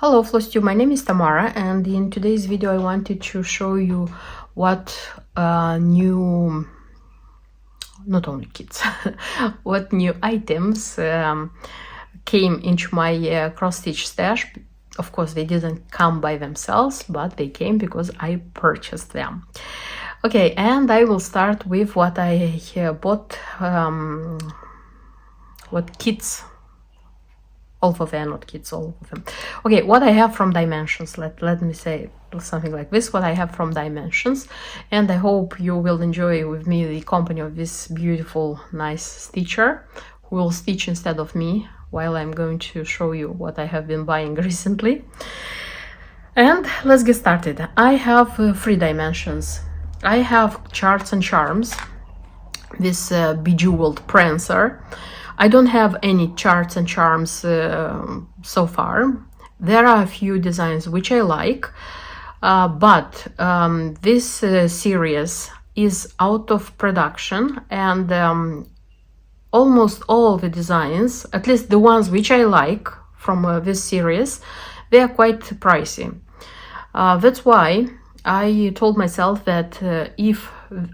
Hello Flosstube, my name is Tamara, and in today's video I wanted to show you what new, not only kids, what new items came into my cross-stitch stash. Of course, they didn't come by themselves, but they came because I purchased them. Okay, and I will start with what I bought, what kids, all of them, not kids, all of them. Okay, what I have from Dimensions, let me say something like this, what I have from Dimensions, and I hope you will enjoy with me the company of this beautiful, nice stitcher, who will stitch instead of me, while I'm going to show you what I have been buying recently. And let's get started. I have 3 dimensions. I have Charts and Charms, this bejeweled prancer. I don't have any Charts and Charms so far. There are a few designs which I like, but this series is out of production, and almost all the designs, at least the ones which I like from this series, they are quite pricey. That's why I told myself that if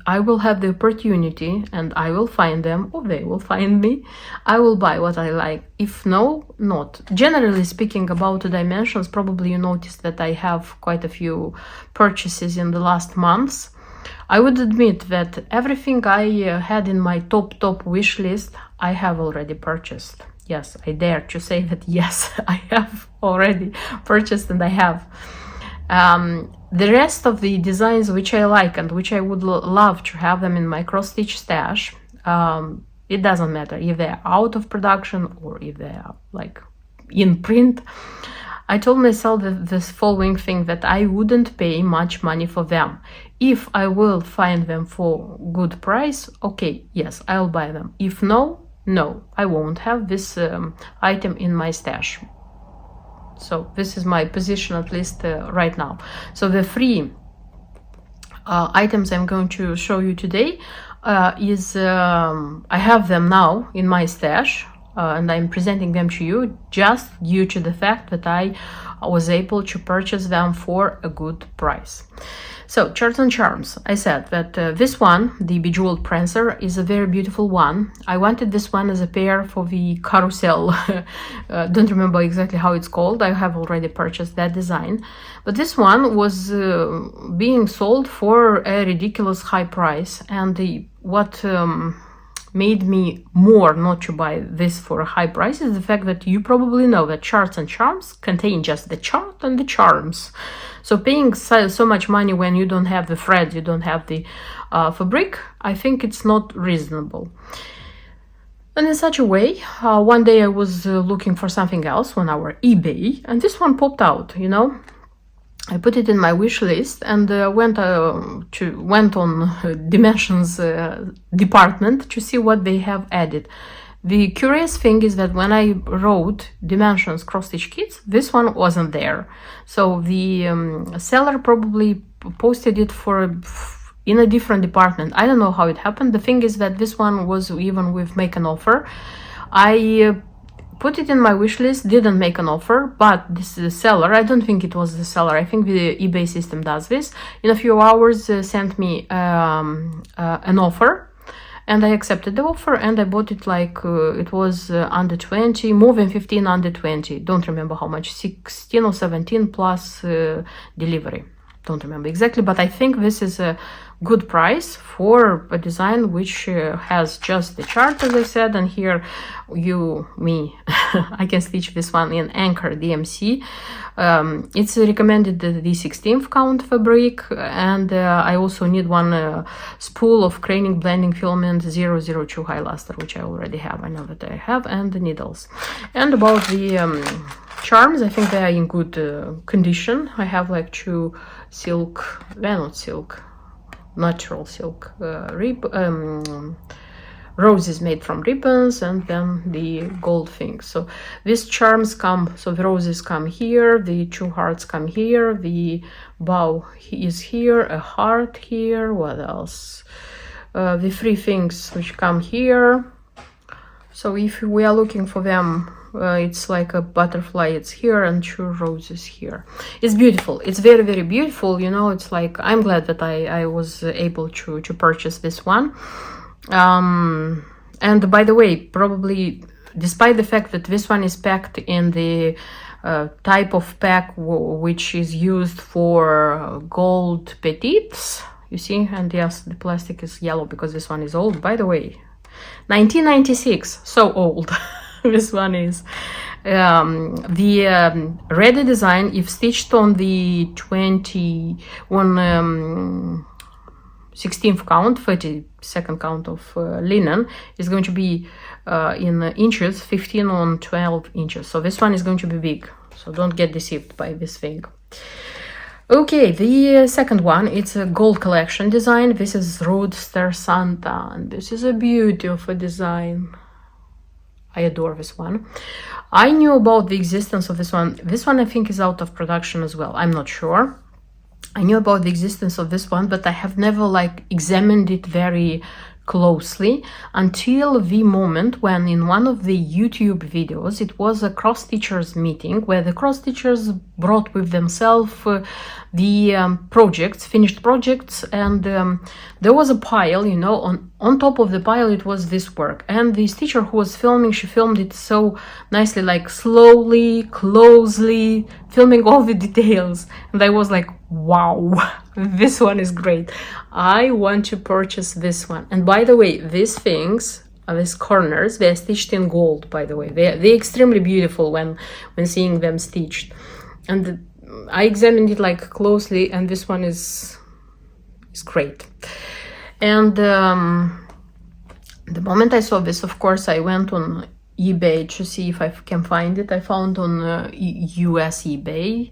I will have the opportunity and I will find them, or they will find me, I will buy what I like. If no, not. Generally speaking, about the Dimensions, probably you noticed that I have quite a few purchases in the last months. I would admit that everything I had in my top wish list, I have already purchased. Yes, I dare to say that yes, I have already purchased, and I have. The rest of the designs which I like and which I would love to have them in my cross-stitch stash, it doesn't matter if they're out of production or if they're like in print. I told myself this following thing, that I wouldn't pay much money for them. If I will find them for good price, okay, yes, I'll buy them. If no, I won't have this item in my stash. So this is my position, at least right now. So the 3 items I'm going to show you today I have them now in my stash, and I'm presenting them to you just due to the fact that I was able to purchase them for a good price. So, Charts and Charms, I said that this one, the Bejeweled Prancer, is a very beautiful one. I wanted this one as a pair for the carousel. Don't remember exactly how it's called. I have already purchased that design. But this one was being sold for a ridiculous high price. And what made me more not to buy this for a high price is the fact that you probably know that Charts and Charms contain just the chart and the charms. So paying so much money when you don't have the thread, you don't have the fabric, I think it's not reasonable. And in such a way, one day I was looking for something else on our eBay, and this one popped out, you know. I put it in my wish list and went on Dimensions department to see what they have added. The curious thing is that when I wrote Dimensions cross-stitch kits, this one wasn't there. So the seller probably posted it in a different department. I don't know how it happened. The thing is that this one was even with make an offer. I put it in my wish list, didn't make an offer, but this is the seller. I don't think it was the seller. I think the eBay system does this. In a few hours, sent me an offer. And I accepted the offer, and I bought it like it was under 20, more than 15 under 20. Don't remember how much, 16 or 17 plus delivery. Don't remember exactly, but I think this is a good price for a design which has just the chart, as I said, and here I can stitch this one in Anchor DMC. It's recommended the 16th count fabric, and I also need one spool of Craning Blending Filament 002 High Luster, which I already have. I know that I have, and the needles. And about the charms, I think they are in good condition. I have like 2 silk, they're not silk, natural silk roses made from ribbons, and then the gold things. So these charms come, so the roses come here, the 2 hearts come here, the bow is here, a heart here, what else? The 3 things which come here. So if we are looking for them It's like a butterfly, it's here, and 2 roses here. It's beautiful. It's very, very beautiful. You know, it's like, I'm glad that I was able to purchase this one. And by the way, probably despite the fact that this one is packed in the type of pack which is used for gold petites, you see, and yes, the plastic is yellow because this one is old, by the way. 1996, so old. This one is. The ready design, if stitched on the 16th count, 32nd count of linen, is going to be in inches, 15 on 12 inches. So this one is going to be big. So don't get deceived by this thing. Okay, the second one, it's a gold collection design. This is Roadster Santa, and this is a beauty of a design. I adore this one. I knew about the existence of this one. This one I think is out of production as well. I'm not sure. I knew about the existence of this one, but I have never like examined it very closely until the moment when in one of the YouTube videos, it was a cross-stitchers meeting where the cross-stitchers brought with themselves the projects, finished projects, and there was a pile, you know, on top of the pile it was this work, and the stitcher who was filming, she filmed it so nicely, like slowly, closely, filming all the details, and I was like, wow, this one is great. I want to purchase this one. And by the way, these things, these corners, they're stitched in gold, by the way. They're extremely beautiful when seeing them stitched. And I examined it like closely, and this one is great. And the moment I saw this, of course, I went on eBay to see if I can find it. I found on US eBay.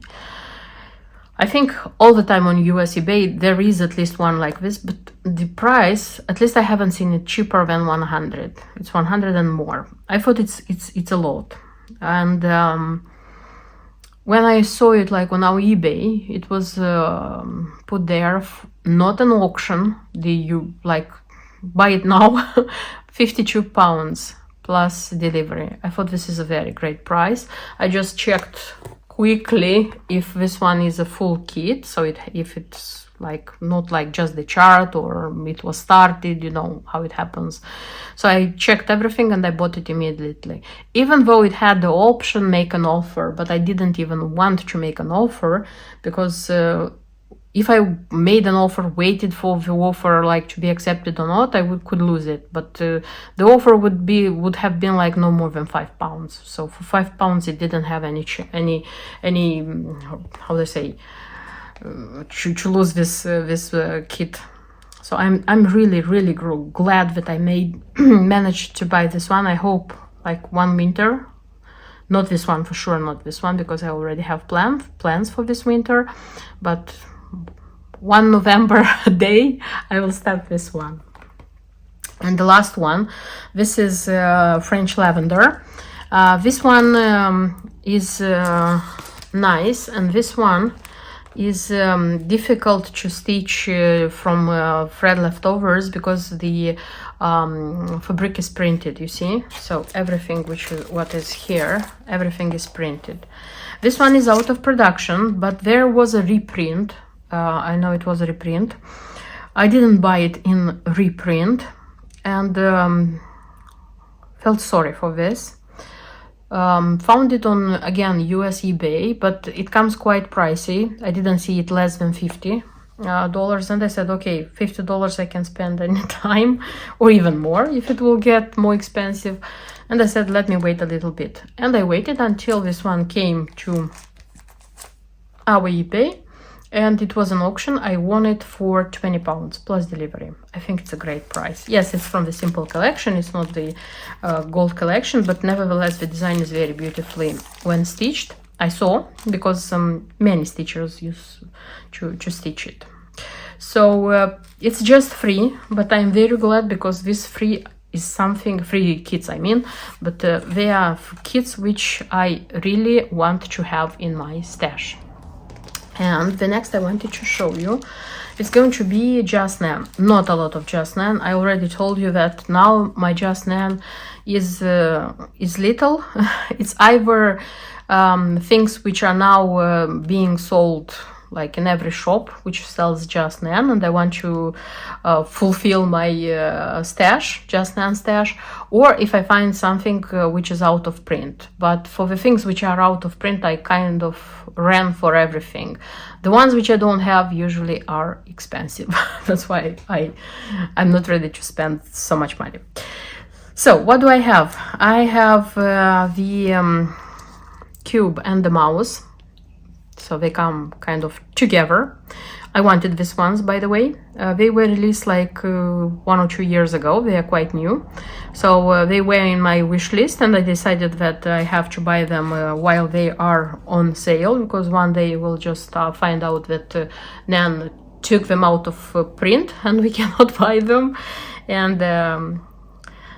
I think all the time on US eBay there is at least one like this, but the price, at least I haven't seen it cheaper than 100. It's 100 and more. I thought it's a lot. And when I saw it like on our eBay, it was put there, not an auction. You like buy it now, 52 pounds plus delivery. I thought this is a very great price. I just checked quickly if this one is a full kit, so if it's like not like just the chart or it was started, you know how it happens. So I checked everything and I bought it immediately, even though it had the option make an offer, but I didn't even want to make an offer because if I made an offer, waited for the offer like to be accepted or not, I could lose it. But the offer would have been like no more than £5. So for £5, it didn't have any how do I say to lose this kit. So I'm really glad that I managed to buy this one. I hope like one winter. Not this one for sure, not this one, because I already have plans for this winter, but 1 November day I will start this one. And the last one, this is French lavender. This one is nice, and this one is difficult to stitch from thread leftovers because the fabric is printed, you see. So everything what is here, everything is printed. This one is out of production, but there was a reprint. I know it was a reprint. I didn't buy it in reprint and felt sorry for this. Found it on, again, US eBay, but it comes quite pricey. I didn't see it less than $50. And I said, okay, $50 I can spend anytime, or even more if it will get more expensive. And I said, let me wait a little bit. And I waited until this one came to our eBay, and it was an auction. I won it for £20 plus delivery. I think it's a great price. Yes, it's from the Simple collection. It's not the gold collection, but nevertheless, the design is very beautifully when stitched. I saw, because many stitchers use to stitch it. So it's just free, but I'm very glad because this free is something, free kits I mean, but they are kits which I really want to have in my stash. And the next I wanted to show you is going to be Just Nan. Not a lot of Just Nan. I already told you that now my Just Nan is little. It's either things which are now being sold like in every shop which sells Just Nan, and I want to fulfill my stash, Just Nan stash, or if I find something which is out of print. But for the things which are out of print, I kind of ran for everything. The ones which I don't have usually are expensive. That's why I'm not ready to spend so much money. So what do I have? I have the cube and the mouse. So they come kind of together. I wanted these ones, by the way. They were released like 1 or 2 years ago. They are quite new. So they were in my wish list, and I decided that I have to buy them while they are on sale, because one day we'll just find out that Nan took them out of print and we cannot buy them. And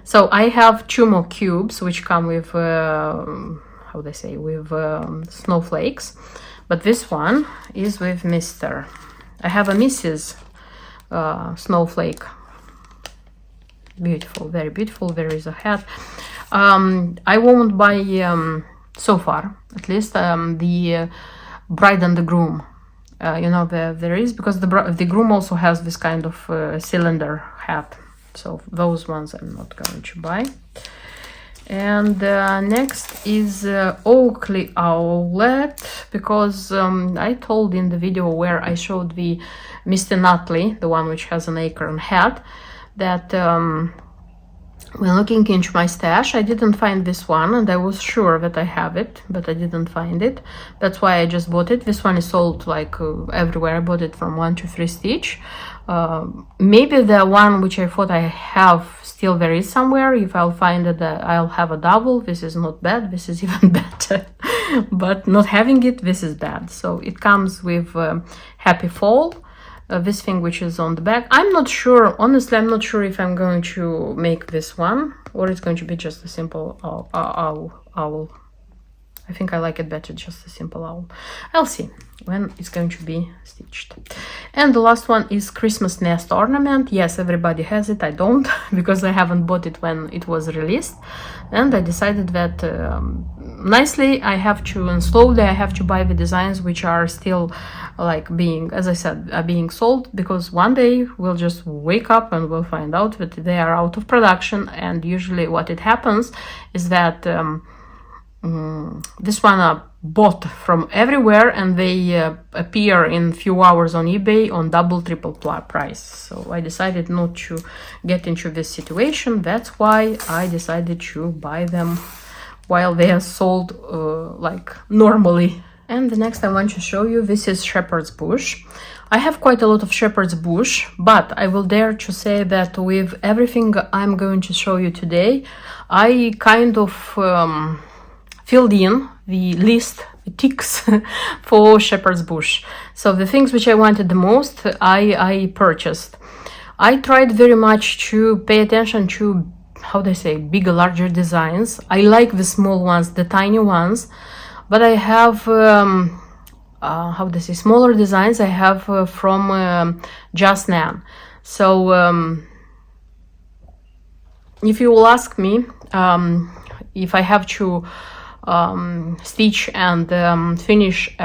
so I have 2 more cubes which come with, how they say, with snowflakes. But this one is with Mr. I have a Mrs. Snowflake. Beautiful, very beautiful. There is a hat. I won't buy, so far, at least, the bride and the groom. You know, there is, because the groom also has this kind of cylinder hat. So those ones I'm not going to buy. And next is Oakley Owlet, because I told in the video where I showed the Mr. Nutley, the one which has an acorn hat, that when looking into my stash, I didn't find this one, and I was sure that I have it, but I didn't find it. That's why I just bought it. This one is sold like everywhere. I bought it from 1 to 3 Stitch. Maybe the one which I thought I have still there is somewhere. If I'll find it, I'll have a double. This is not bad. This is even better. But not having it, this is bad. So it comes with Happy Fall. This thing which is on the back. I'm not sure, honestly, I'm not sure if I'm going to make this one or it's going to be just a simple owl. I think I like it better, just a simple owl. I'll see when it's going to be stitched. And the last one is Christmas nest ornament. Yes, everybody has it. I don't, because I haven't bought it when it was released. And I decided that nicely I have to, and slowly I have to buy the designs which are still like being, as I said, are being sold, because one day we'll just wake up and we'll find out that they are out of production. And usually what it happens is that this one are bought from everywhere, and they appear in few hours on eBay on double, triple price. So I decided not to get into this situation. That's why I decided to buy them while they are sold like normally. And the next I want to show you, this is Shepherd's Bush. I have quite a lot of Shepherd's Bush, but I will dare to say that with everything I'm going to show you today, I kind of filled in the list, the ticks for Shepherd's Bush. So the things which I wanted the most, I purchased. I tried very much to pay attention to, how they say, bigger, larger designs. I like the small ones, the tiny ones, but I have, how they say, smaller designs I have from Just Nan. So if you will ask me if I have to stitch and finish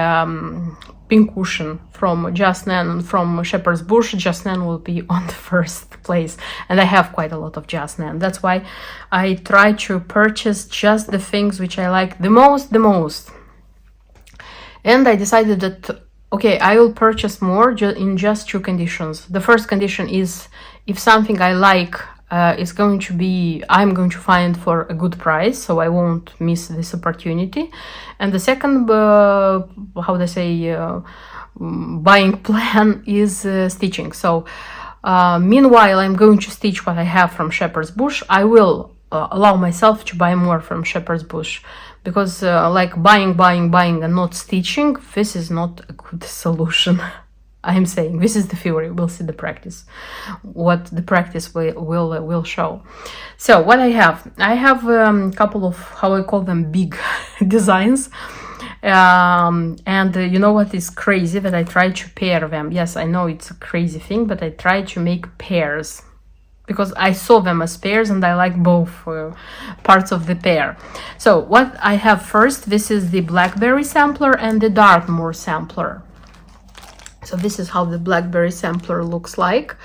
pincushion from Just Nan and from Shepherd's Bush, Just Nan will be on the first place, and I have quite a lot of Just Nan. That's why I try to purchase just the things which I like the most. And I decided that, okay, I will purchase more in just 2 conditions. The first condition is if something I like is going to be, I'm going to find for a good price, so I won't miss this opportunity. And the second, how they say, buying plan is stitching. So meanwhile I'm going to stitch what I have from Shepherd's Bush. I will allow myself to buy more from Shepherd's Bush, because like buying and not stitching, this is not a good solution. I'm saying this is the theory. We'll see the practice, what the practice will show. So what I have a couple of, how I call them, big designs, and you know what is crazy, that I try to pair them. Yes, I know it's a crazy thing, but I try to make pairs. because I saw them as pairs and I like both parts of the pair. So what I have first, this is the Blackberry sampler and the Dartmoor sampler. So this is how the Blackberry sampler looks like.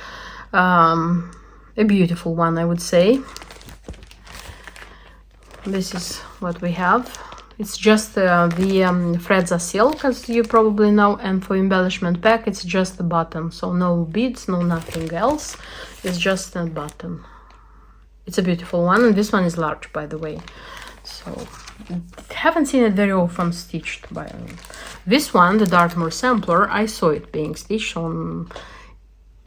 A beautiful one, I would say. This is what we have. It's just the threads are silk, as you probably know, and for embellishment pack it's just the button, so no beads, no nothing else. It's just a button. It's a beautiful one, and this one is large, by the way. So haven't seen it very often stitched. By this one, the Dartmoor sampler, I saw it being stitched on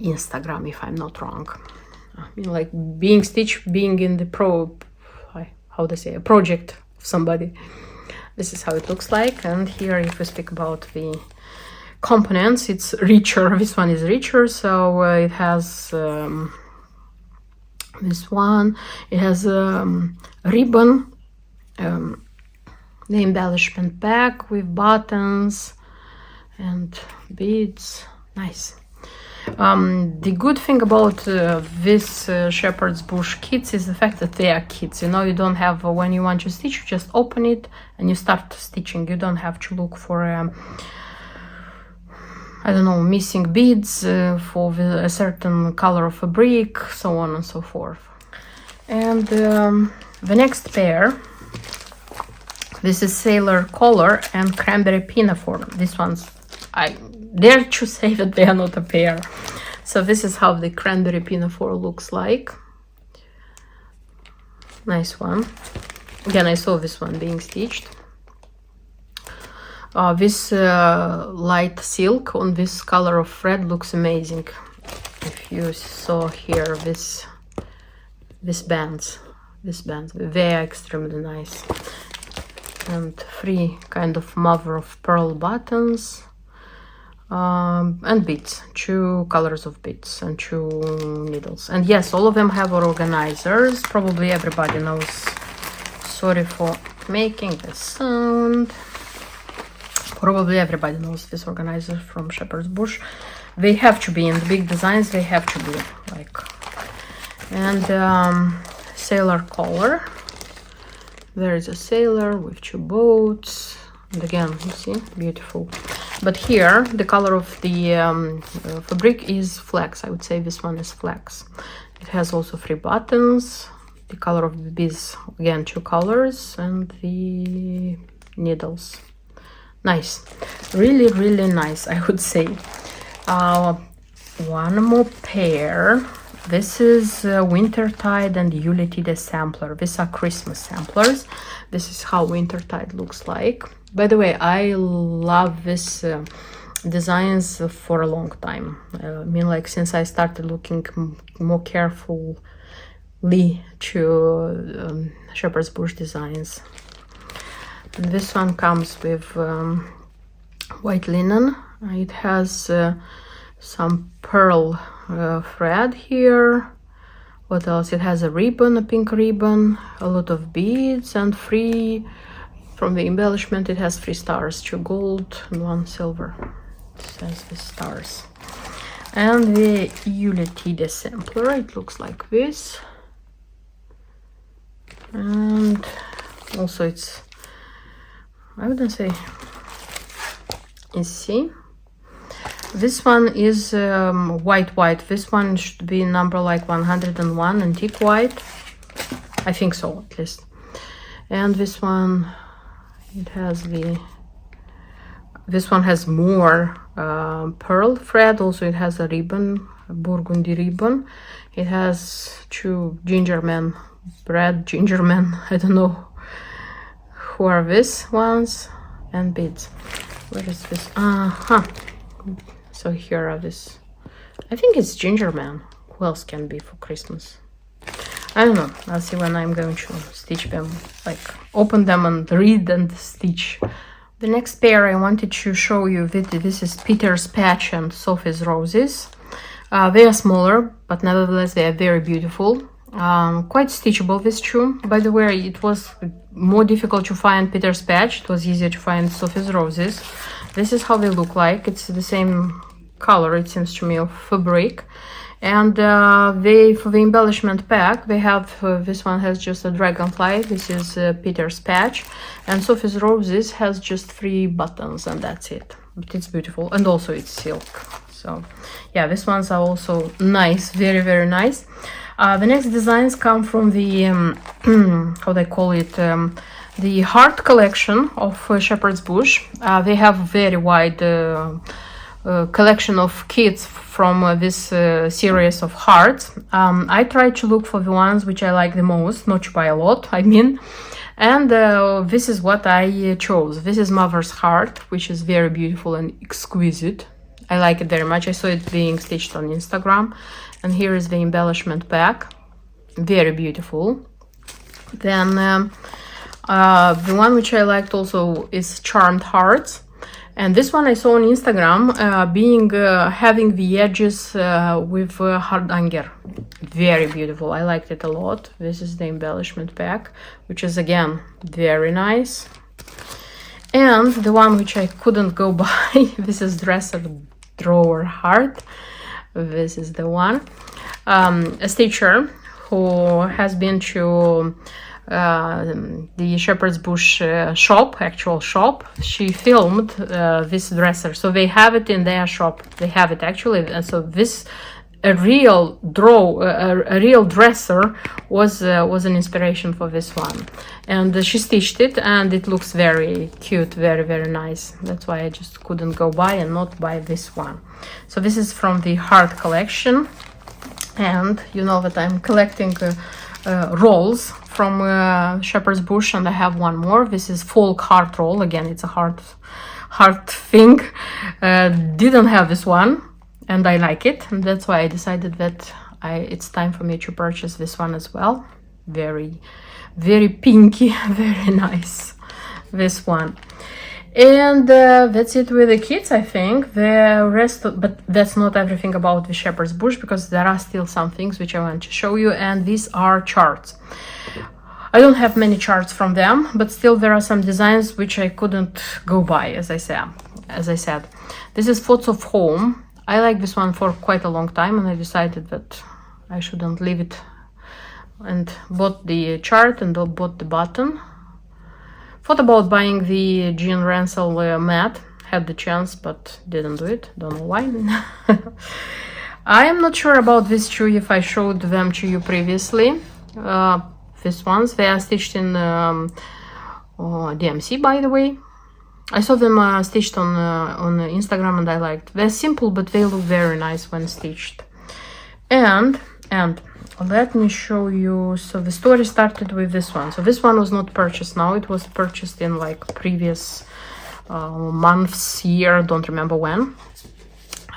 Instagram, if I'm not wrong. I mean, like being stitched, being in the how to say, a project of somebody. This is how it looks like. And here, if we speak about the components, it's richer. This one is richer, so it has this one. It has ribbon, the embellishment pack with buttons and beads. Nice. The good thing about this Shepherd's Bush kits is the fact that they are kits. You know, you don't have, when you want to stitch, you just open it and you start stitching. You don't have to look for, I don't know, missing beads for a certain color of fabric, so on and so forth. And the next pair, this is Sailor Collar and Cranberry Pinafore. This one's, I dare to say that they are not a pair. So this is how the Cranberry Pinafore looks like. Nice one. Again, I saw this one being stitched. This light silk on this color of thread looks amazing. If you saw here these bands, they are extremely nice. And 3 kind of mother of pearl buttons. And beads, 2 colors of beads and 2 needles. And yes, all of them have organizers. Probably everybody knows. Sorry for making this sound. Probably everybody knows this organizer from Shepherd's Bush. They have to be in the big designs. They have to be like. And Sailor Collar. There is a sailor with 2 boats. And again, you see, beautiful. But here, the color of the fabric is flax. I would say this one is flax. It has also 3 buttons. The color of the beads, again, 2 colors. And the needles. Nice. Really, really nice, I would say. One more pair. This is Wintertide and Yuletide sampler. These are Christmas samplers. This is how Wintertide looks like. By the way, I love this designs for a long time. I mean, like, since I started looking more carefully to Shepherd's Bush designs. And this one comes with white linen. It has some pearl thread here. What else? It has a ribbon, a pink ribbon, a lot of beads, and 3 from the embellishment. It has 3 stars, 2 gold and 1 silver. It says the stars. And the Yuletide sampler, it looks like this. And also it's, I wouldn't say, you see. This one is white. This one should be number like 101, antique white. I think so, at least. And this one, it has this one has more pearl thread. Also, it has a ribbon, a burgundy ribbon. It has 2 gingerman, red gingerman. I don't know who are these ones, and beads. Where is this? So here are this. I think it's Gingerman. Who else can be for Christmas? I don't know. I'll see when I'm going to stitch them. Like, open them and read and stitch. The next pair I wanted to show you, this is Peter's Patch and Sophie's Roses. They are smaller, but nevertheless they are very beautiful. Quite stitchable, this too. By the way, it was more difficult to find Peter's Patch. It was easier to find Sophie's Roses. This is how they look like. It's the same color, it seems to me, of fabric. And for the embellishment pack, they have this one has just a dragonfly. This is Peter's patch, and Sophie's Roses has just 3 buttons, and that's it. But it's beautiful, and also it's silk. So yeah, these ones are also nice, very, very nice. The next designs come from the how they call it, the heart collection of Shepherd's Bush. They have very wide collection of kits from this series of hearts. I try to look for the ones which I like the most, not to buy a lot, I mean. And this is what I chose. This is Mother's Heart, which is very beautiful and exquisite. I like it very much. I saw it being stitched on Instagram. And here is the embellishment pack. Very beautiful. Then the one which I liked also is Charmed Hearts. And this one I saw on Instagram having the edges with hardanger. Very beautiful. I liked it a lot. This is the embellishment pack, which is again very nice. And the one which I couldn't go by, this is Dresser Drawer Heart. This is the one. A stitcher who has been to the Shepherd's Bush actual shop. She filmed this dresser, so they have it in their shop. They have it actually, and so this a real dresser was an inspiration for this one, and she stitched it, and it looks very cute, very, very nice. That's why I just couldn't go by and not buy this one. So this is from the Heart collection, and you know that I'm collecting rolls from Shepherd's Bush, and I have one more. This is Folk Heart roll. Again, it's a heart thing. Didn't have this one, and I like it, and that's why I decided that it's time for me to purchase this one as well. Very, very pinky, very nice, this one. And that's it with the kits, I think. The rest, but that's not everything about the Shepherd's Bush, because there are still some things which I want to show you, and these are charts. I don't have many charts from them, but still there are some designs which I couldn't go by, as I said. This is Thoughts of Home. I like this one for quite a long time, and I decided that I shouldn't leave it, and bought the chart and bought the button. Thought about buying the Jean Ransel mat, had the chance but didn't do it, don't know why. I am not sure about these two, if I showed them to you previously. These ones, they are stitched in DMC, by the way. I saw them stitched on Instagram, and I liked. They're simple, but they look very nice when stitched. And let me show you. So the story started with this one. So this one was not purchased now. It was purchased in like previous months, year, don't remember when.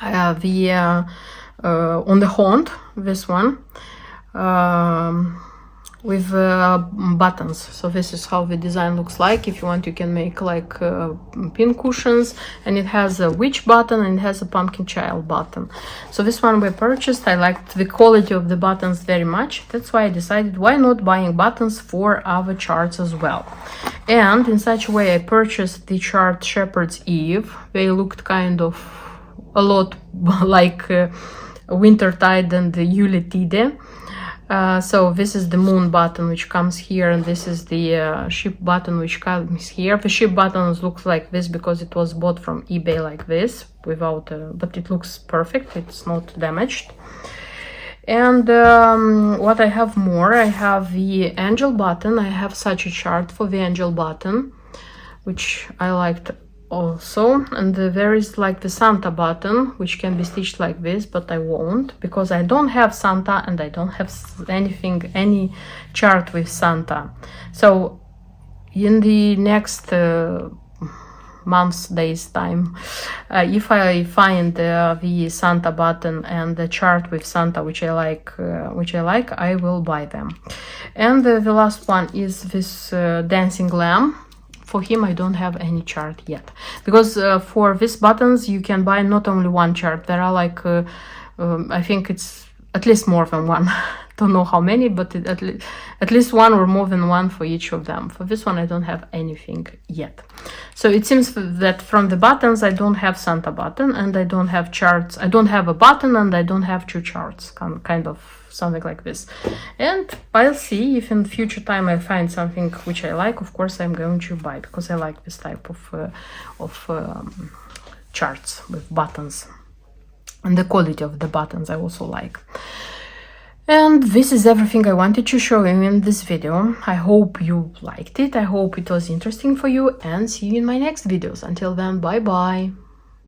On the Haunt, this one, with buttons. So this is how the design looks like. If you want, you can make like pin cushions, and it has a witch button and it has a pumpkin child button. So this one we purchased. I liked the quality of the buttons very much. That's why I decided, why not buying buttons for other charts as well. And in such a way I purchased the chart Shepherd's Eve. They looked kind of a lot like Wintertide and the Yuletide. So this is the moon button which comes here, and this is the ship button which comes here. The ship buttons looks like this because it was bought from eBay like this, without but it looks perfect, it's not damaged. And what I have more, I have the angel button. I have such a chart for the angel button, which I liked also. And there is like the Santa button, which can be stitched like this, but I won't, because I don't have Santa, and I don't have any chart with Santa. So in the next months, days time, if I find the Santa button and the chart with Santa which I like, I will buy them. And the last one is this dancing lamb. For him I don't have any chart yet, because for these buttons you can buy not only one chart. There are like I think it's at least more than one don't know how many, but at least one or more than one for each of them. For this one I don't have anything yet. So it seems that from the buttons I don't have Santa button, and I don't have charts. I don't have a button and I don't have 2 charts, kind of something like this. And I'll see if in future time I find something which I like. Of course I'm going to buy, because I like this type of charts with buttons, and the quality of the buttons I also like. And this is everything I wanted to show you in this video. I hope you liked it. I hope it was interesting for you, and see you in my next videos. Until then, bye bye.